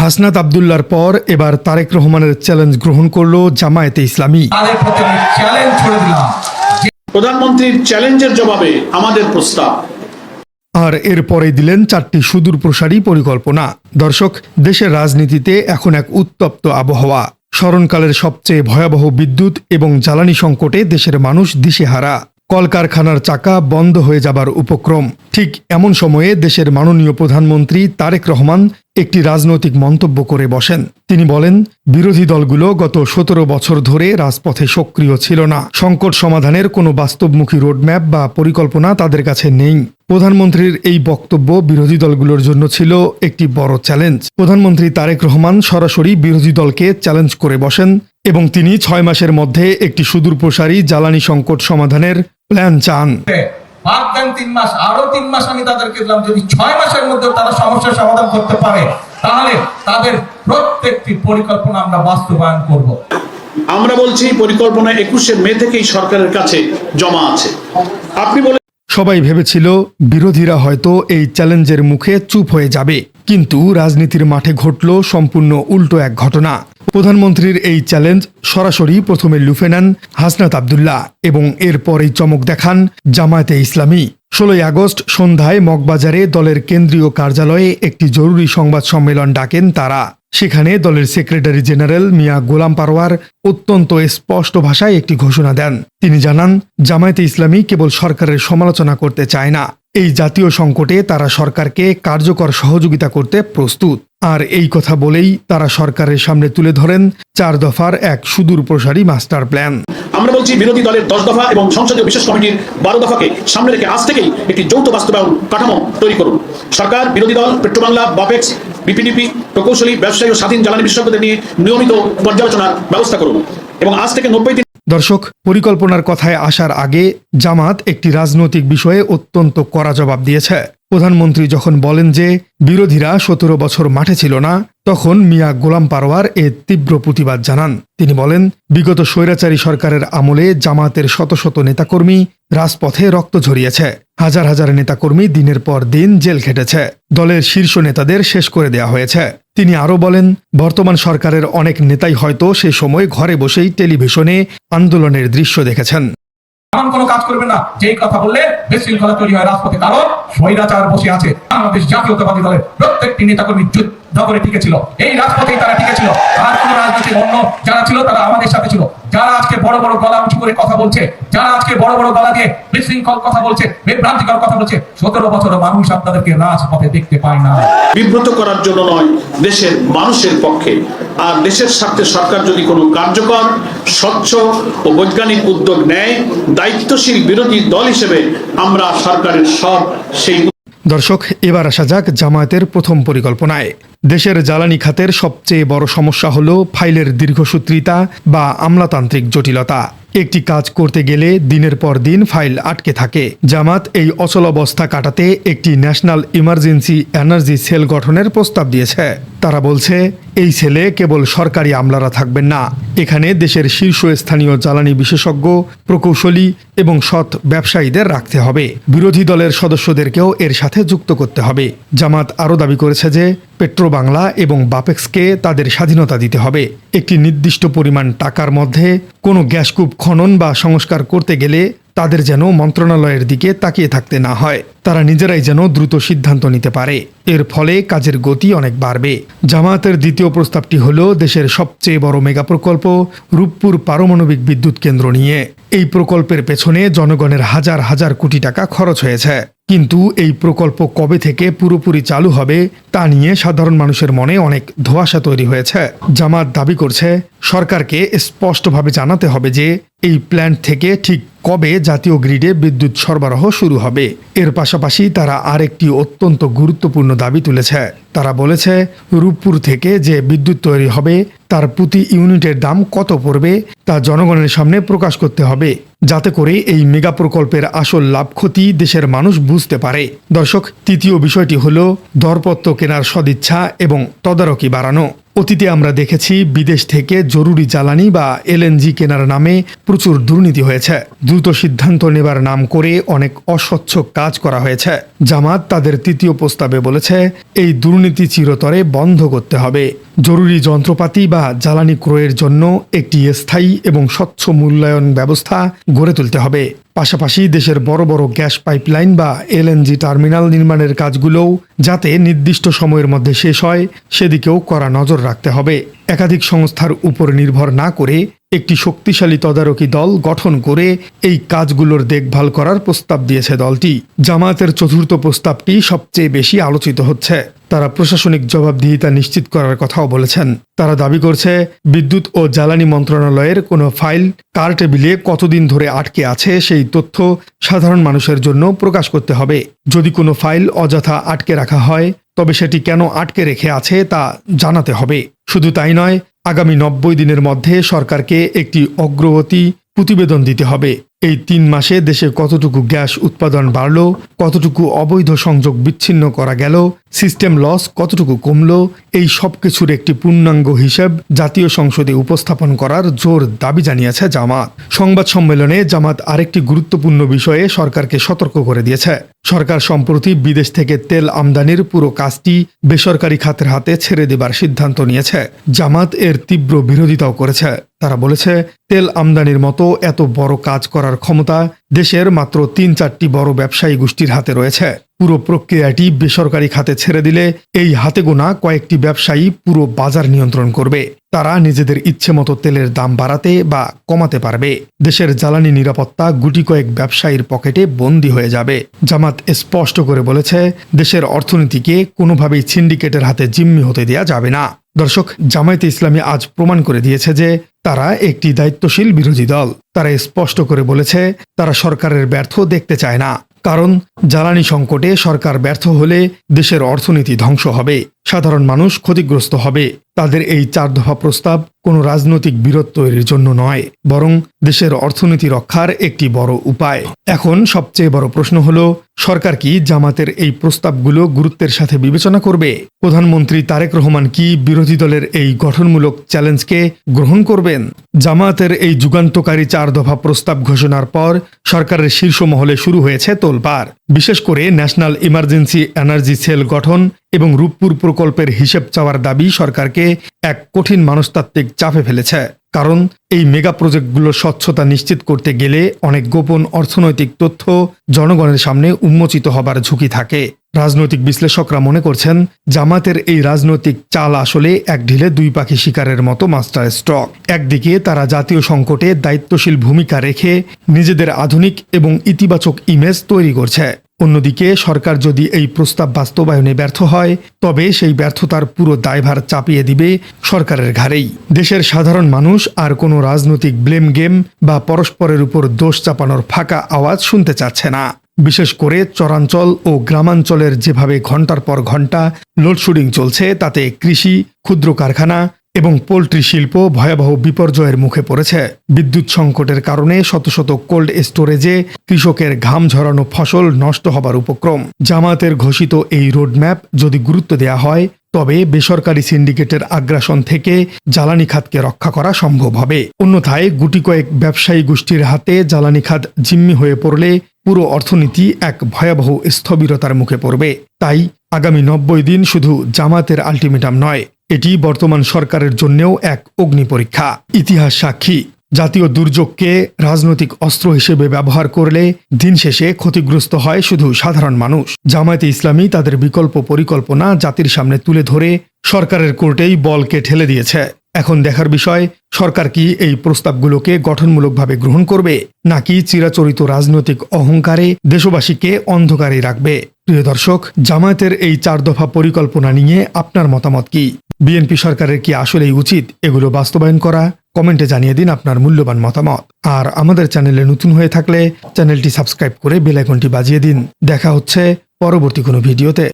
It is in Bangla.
হাসনাত আব্দুল্লাহর পর এবার তারেক রহমানের চ্যালেঞ্জ গ্রহণ করল জামায়াতে ইসলামী। প্রধানমন্ত্রীর চ্যালেঞ্জের জবাবে আমাদের প্রস্তাব। আর এরপরে দিলেন 4টি সুদূর প্রসারী পরিকল্পনা। দর্শক, দেশের রাজনীতিতে এখন এক উত্তপ্ত আবহাওয়া। স্মরণকালের সবচেয়ে ভয়াবহ বিদ্যুৎ এবং জ্বালানি সংকটে দেশের মানুষ দিশেহারা। কলকারখানার চাকা বন্ধ হয়ে যাবার উপক্রম। ঠিক এমন সময়ে দেশের মাননীয় প্রধানমন্ত্রী তারেক রহমান একটি রাজনৈতিক মন্তব্য করে বসেন। তিনি বলেন, বিরোধী দলগুলো গত 17 বছর ধরে রাজপথে সক্রিয় ছিল না। সংকট সমাধানের কোনো বাস্তবমুখী রোডম্যাপ বা পরিকল্পনা তাদের কাছে নেই। প্রধানমন্ত্রীর এই বক্তব্য বিরোধী দলগুলোর জন্য ছিল একটি বড় চ্যালেঞ্জ। প্রধানমন্ত্রী তারেক রহমান সরাসরি বিরোধী দলকে চ্যালেঞ্জ করে বসেন এবং তিনি 6 মাসের মধ্যে একটি সুদূরপ্রসারী জ্বালানি সংকট সমাধানের প্ল্যান চান। 3 মাস, আরো 3 মাস আমি তাদেরকে দিলাম। যদি 6 মাসের মধ্যে তারা সমস্যার সমাধান করতে পারে, তাহলে তাদের প্রত্যেকটি পরিকল্পনা আমরা বাস্তবায়ন করব। আমরা বলছি পরিকল্পনা 21শে মে থেকেই সরকারের কাছে জমা আছে। আপনি বলে সবাই ভেবেছিল বিরোধীরা হয়তো এই চ্যালেঞ্জের মুখে চুপ হয়ে যাবে, কিন্তু রাজনীতির মাঠে ঘটল সম্পূর্ণ উল্টো এক ঘটনা। প্রধানমন্ত্রীর এই চ্যালেঞ্জ সরাসরি প্রথমে লুফে নেন হাসনাত আব্দুল্লাহ এবং এরপরেই চমক দেখান জামায়াতে ইসলামী। 16 আগস্ট সন্ধ্যায় মগবাজারে দলের কেন্দ্রীয় কার্যালয়ে একটি জরুরি সংবাদ সম্মেলন ডাকেন তারা। সেখানে দলের সেক্রেটারি জেনারেল মিয়া গোলাম পারওয়ার অত্যন্ত স্পষ্ট ভাষায় একটি ঘোষণা দেন। তিনি জানান, জামায়াতে ইসলামী কেবল সরকারের সমালোচনা করতে চায় না, এই জাতীয় সংকটে তারা সরকারকে কার্যকর সহযোগিতা করতে প্রস্তুত। আর এই কথা বলেই তারা সরকারের সামনে তুলে ধরেন 4 দফার এক সুদূর প্রসারী মাস্টার প্ল্যান। আমরা বলছি বিরোধী দলের 10 দফা এবং সংসদীয় বিশেষ কমিটির 12 দফাকে সামনে রেখে আজ থেকেই একটি যৌথ বাস্তবায়ন কাঠামো তৈরি করুন। সরকার, বিরোধী দল, পেট্রোবাংলা, বাপেক্স, বিপিডিপি, প্রকৌশলী, ব্যবসায়ী ও স্বাধীন জ্বালানি বিশেষজ্ঞদের নিয়ে নিয়মিত পর্যালোচনার ব্যবস্থা করুন এবং আজ থেকে 90 দিন। দর্শক, পরিকল্পনার কথায় আসার আগে জামাত একটি রাজনৈতিক বিষয়ে অত্যন্ত কড়া জবাব দিয়েছে। প্রধানমন্ত্রী যখন বলেন যে বিরোধীরা 17 বছর মাঠে ছিল না, তখন মিয়া গোলাম পারওয়ার এর তীব্র প্রতিবাদ জানান। তিনি বলেন, বিগত স্বৈরাচারী সরকারের আমলে জামাতের শত শত নেতাকর্মী রাজপথে রক্ত ঝরিয়েছে। হাজার হাজার নেতাকর্মী দিনের পর দিন জেল খেটেছে। দলের শীর্ষ নেতাদের শেষ করে দেয়া হয়েছে। তিনি আরও বলেন, বর্তমান সরকারের অনেক নেতাই হয়তো সে সময় ঘরে বসেই টেলিভিশনে আন্দোলনের দৃশ্য দেখেছেন। এমন কোনো কাজ করবে না যেই কথা বললে বিশৃঙ্খলা তৈরি হয় রাজপথে, কারণ স্বৈরাচার বসে আছে। বাংলাদেশ জাতীয়তাবাদী দলের প্রত্যেকটি নেতাকর্মী যুদ্ধ করে টিকে ছিল, এই রাজপথেই তারা টিকে ছিল। আর কোন রাজনীতির অন্য যারা ছিল তারা আমাদের সাথে ছিল। যারা আজকে বড় বড় গলা উঁচু করে কথা বলছে, যারা আজকে বড় বড় গলা দিয়ে বিশৃঙ্খল কথা বলছে, বিভ্রান্তিকর কথা বলছে, 17 বছর মানুষ আপনাদেরকে রাজপথে দেখতে পায় না। বিব্রত করার জন্য নয়, দেশের মানুষের পক্ষে। আর দেশের স্বার্থে সরকার যদি কোনো কার্যকর, স্বচ্ছ ও বৈজ্ঞানিক উদ্যোগ নেয়, দায়িত্বশীল বিরোধী দল হিসেবে আমরা সরকারের সব সেই। দর্শক, এবার আসা যাক জামায়াতের প্রথম পরিকল্পনায়। দেশের জ্বালানি খাতের সবচেয়ে বড় সমস্যা হল ফাইলের দীর্ঘসূত্রিতা বা আমলাতান্ত্রিক জটিলতা। একটি কাজ করতে গেলে দিনের পর দিন ফাইল আটকে থাকে। জামাত এই অচলাবস্থা কাটাতে একটি ন্যাশনাল ইমার্জেন্সি এনার্জি সেল গঠনের প্রস্তাব দিয়েছে। তারা বলছে, এই সেলে কেবল সরকারি আমলারা থাকবেন না, এখানে দেশের শীর্ষস্থানীয় জ্বালানি বিশেষজ্ঞ, প্রকৌশলী এবং সৎ ব্যবসায়ীদের রাখতে হবে। বিরোধী দলের সদস্যদেরকেও এর সাথে যুক্ত করতে হবে। জামাত আরও দাবি করেছে যে পেট্রোবাংলা এবং বাপেক্সকে তাদের স্বাধীনতা দিতে হবে। একটি নির্দিষ্ট পরিমাণ টাকার মধ্যে কোনো গ্যাসকূপ খনন বা সংস্কার করতে গেলে তাদের যেন মন্ত্রণালয়ের দিকে তাকিয়ে থাকতে না হয়, তারা নিজেরাই যেন দ্রুত সিদ্ধান্ত নিতে পারে। এর ফলে কাজের গতি অনেক বাড়বে। জামায়াতের দ্বিতীয় প্রস্তাবটি হল দেশের সবচেয়ে বড় মেগা প্রকল্প রূপপুর পারমাণবিক বিদ্যুৎ কেন্দ্র নিয়ে। এই প্রকল্পের পেছনে জনগণের হাজার হাজার কোটি টাকা খরচ হয়েছে, কিন্তু এই প্রকল্প কবে থেকে পুরোপুরি চালু হবে তা নিয়ে সাধারণ মানুষের মনে অনেক ধোঁয়াশা তৈরি হয়েছে। জামাত দাবি করছে, সরকারকে স্পষ্টভাবে জানাতে হবে যে এই প্ল্যান্ট থেকে ঠিক কবে জাতীয় গ্রিডে বিদ্যুৎ সরবরাহ শুরু হবে। এর পাশাপাশি তারা আরেকটি অত্যন্ত গুরুত্বপূর্ণ দাবি তুলেছে। তারা বলেছে, রূপপুর থেকে যে বিদ্যুৎ তৈরি হবে তার প্রতি ইউনিটের দাম কত পড়বে তা জনগণের সামনে প্রকাশ করতে হবে, যাতে করে এই মেগা প্রকল্পের আসল লাভ ক্ষতি দেশের মানুষ বুঝতে পারে। দর্শক, তৃতীয় বিষয়টি হল দরপত্র কেনার সদিচ্ছা এবং তদারকি বাড়ানো। অতীতে আমরা দেখেছি বিদেশ থেকে জরুরি জ্বালানি বা এলএনজি কেনার নামে প্রচুর দুর্নীতি হয়েছে। দ্রুত সিদ্ধান্ত নেবার নাম করে অনেক অস্বচ্ছ কাজ করা হয়েছে। জামাত তাদের তৃতীয় প্রস্তাবে বলেছে এই দুর্নীতি চিরতরে বন্ধ করতে হবে। জরুরি যন্ত্রপাতি বা জ্বালানি ক্রয়ের জন্য একটি স্থায়ী এবং স্বচ্ছ মূল্যায়ন ব্যবস্থা গড়ে তুলতে হবে। পাশাপাশি দেশের বড় বড় গ্যাস পাইপলাইন বা এলএনজি টার্মিনাল নির্মাণের কাজগুলোও যাতে নির্দিষ্ট সময়ের মধ্যে শেষ হয় সেদিকেও কড়া নজর রাখতে হবে। একাধিক সংস্থার উপর নির্ভর না করে একটি শক্তিশালী তদারকি দল গঠন করে এই কাজগুলোর দেখভাল করার প্রস্তাব দিয়েছে দলটি। জামায়াতের চতুর্থ প্রস্তাবটি সবচেয়ে বেশি আলোচিত হচ্ছে। তারা প্রশাসনিক জবাবদিহিতা নিশ্চিত করার কথাও বলেছেন। তারা দাবি করছে বিদ্যুৎ ও জ্বালানি মন্ত্রণালয়ের কোনো ফাইল কার টেবিলে কতদিন ধরে আটকে আছে সেই তথ্য সাধারণ মানুষের জন্য প্রকাশ করতে হবে। যদি কোনো ফাইল অযথা আটকে রাখা হয় তবে সেটি কেন আটকে রেখে আছে তা জানাতে হবে। শুধু তাই নয়, আগামী 90 দিনের মধ্যে সরকারকে একটি অগ্রগতি প্রতিবেদন দিতে হবে। এই 3 মাসে দেশে কতটুকু গ্যাস উৎপাদন বাড়ল, কতটুকু অবৈধ সংযোগ বিচ্ছিন্ন করা গেল, সিস্টেম লস কতটুকু কমল, এই সব কিছুর একটি পূর্ণাঙ্গ হিসেব জাতীয় সংসদে উপস্থাপন করার জোর দাবি জানিয়েছে জামাত। সংবাদ সম্মেলনে জামাত আরেকটি গুরুত্বপূর্ণ বিষয়ে সরকারকে সতর্ক করে দিয়েছে। সরকার সম্প্রতি বিদেশ থেকে তেল আমদানির পুরো কাজটি বেসরকারি খাতের হাতে ছেড়ে দেবার সিদ্ধান্ত নিয়েছে। জামাত এর তীব্র বিরোধিতাও করেছে। তারা বলেছে তেল আমদানির মতো এত বড় কাজ করার ক্ষমতা দেশের মাত্র 3-4টি বড় ব্যবসায়ী গোষ্ঠীর হাতে রয়েছে। পুরো প্রক্রিয়াটি বেসরকারি খাতে ছেড়ে দিলে এই হাতে গোনা কয়েকটি ব্যবসায়ী পুরো বাজার নিয়ন্ত্রণ করবে। তারা নিজেদের ইচ্ছে মতো তেলের দাম বাড়াতে বা কমাতে পারবে। দেশের জ্বালানি নিরাপত্তা গুটি কয়েক ব্যবসায়ীর পকেটে বন্দী হয়ে যাবে। জামাত স্পষ্ট করে বলেছে দেশের অর্থনীতিকে কোনোভাবেই সিন্ডিকেটের হাতে জিম্মি হতে দেয়া যাবে না। দর্শক, জামায়াতে ইসলামী আজ প্রমাণ করে দিয়েছে যে তারা একটি দায়িত্বশীল বিরোধী দল। তারা স্পষ্ট করে বলেছে তারা সরকারের ব্যর্থ দেখতে চায় না। কারণ জ্বালানি সংকটে সরকার ব্যর্থ হলে দেশের অর্থনীতি ধ্বংস হবে, সাধারণ মানুষ ক্ষতিগ্রস্ত হবে। তাদের এই 4 দফা প্রস্তাব কোনো রাজনৈতিক বিরোধ তৈরির জন্য নয়, বরং দেশের অর্থনীতি রক্ষার একটি বড় উপায়। এখন সবচেয়ে বড় প্রশ্ন হলো, সরকার কি জামাতের এই প্রস্তাবগুলো গুরুত্বের সাথে বিবেচনা করবে? প্রধানমন্ত্রী তারেক রহমান কি বিরোধী দলের এই গঠনমূলক চ্যালেঞ্জকে গ্রহণ করবেন? জামাতের এই যুগান্তকারী 4 দফা প্রস্তাব ঘোষণার পর সরকারের শীর্ষ মহলে শুরু হয়েছে তোলপাড়। বিশেষ করে ন্যাশনাল ইমার্জেন্সি এনার্জি সেল গঠন এবং রূপপুর প্রকল্পের হিসেব চাওয়ার দাবি সরকারকে এক কঠিন মনস্তাত্ত্বিক চাপে ফেলেছে। কারণ এই মেগা প্রজেক্টগুলোর স্বচ্ছতা নিশ্চিত করতে গেলে অনেক গোপন অর্থনৈতিক তথ্য জনগণের সামনে উন্মোচিত হবার ঝুঁকি থাকে। রাজনৈতিক বিশ্লেষকরা মনে করছেন জামাতের এই রাজনৈতিক চাল আসলে এক ঢিলে 2 পাখি শিকারের মতো মাস্টার স্ট্রোক। একদিকে তারা জাতীয় সংকটে দায়িত্বশীল ভূমিকা রেখে নিজেদের আধুনিক এবং ইতিবাচক ইমেজ তৈরি করছে। অন্যদিকে সরকার যদি এই প্রস্তাব বাস্তবায়নে ব্যর্থ হয় তবে সেই ব্যর্থতার পুরো দায়ভার চাপিয়ে দিবে সরকারের ঘাড়েই। দেশের সাধারণ মানুষ আর কোনো রাজনৈতিক ব্লেম গেম বা পরস্পরের উপর দোষ চাপানোর ফাঁকা আওয়াজ শুনতে চাচ্ছে না। বিশেষ করে চরাঞ্চল ও গ্রামাঞ্চলের যেভাবে ঘন্টার পর ঘন্টা লোডশেডিং চলছে তাতে কৃষি, ক্ষুদ্র কারখানা এবং পোল্ট্রি শিল্প ভয়াবহ বিপর্যয়ের মুখে পড়েছে। বিদ্যুৎ সংকটের কারণে শত শত কোল্ড স্টোরেজে কৃষকের ঘাম ঝরানো ফসল নষ্ট হবার উপক্রম। জামায়াতের ঘোষিত এই রোডম্যাপ যদি গুরুত্ব দেয়া হয় তবে বেসরকারি সিন্ডিকেটের আগ্রাসন থেকে জ্বালানি খাতকে রক্ষা করা সম্ভব হবে। অন্যথায় গুটি কয়েক ব্যবসায়ী গোষ্ঠীর হাতে জ্বালানি খাত জিম্মি হয়ে পড়লে পুরো অর্থনীতি এক ভয়াবহ স্থবিরতার মুখে পড়বে। তাই আগামী 90 দিন শুধু জামায়াতের আলটিমেটাম নয়, এটি বর্তমান সরকারের জন্যও এক অগ্নি পরীক্ষা। ইতিহাস সাক্ষী, জাতীয় দুর্যোগকে রাজনৈতিক অস্ত্র হিসেবে ব্যবহার করলে দিন শেষে ক্ষতিগ্রস্ত হয় শুধু সাধারণ মানুষ। জামায়াতে ইসলামী তাদের বিকল্প পরিকল্পনা জাতির সামনে তুলে ধরে সরকারের কোর্টেই বলকে ঠেলে দিয়েছে। এখন দেখার বিষয় সরকার কি এই প্রস্তাবগুলোকে গঠনমূলকভাবে গ্রহণ করবে নাকি চিরাচরিত রাজনৈতিক অহংকারে দেশবাসীকে অন্ধকারে রাখবে। প্রিয় দর্শক, জামায়াতের এই 4 দফা পরিকল্পনা নিয়ে আপনার মতামত কি? বিএনপি সরকারের কি আসলেই উচিত এগুলো বাস্তবায়ন করা? কমেন্টে জানিয়ে দিন আপনার মূল্যবান মতামত। আর আমাদের চ্যানেলে নতুন হয়ে থাকলে চ্যানেলটি সাবস্ক্রাইব করে বেল আইকনটি বাজিয়ে দিন। দেখা হচ্ছে পরবর্তী কোনো ভিডিওতে।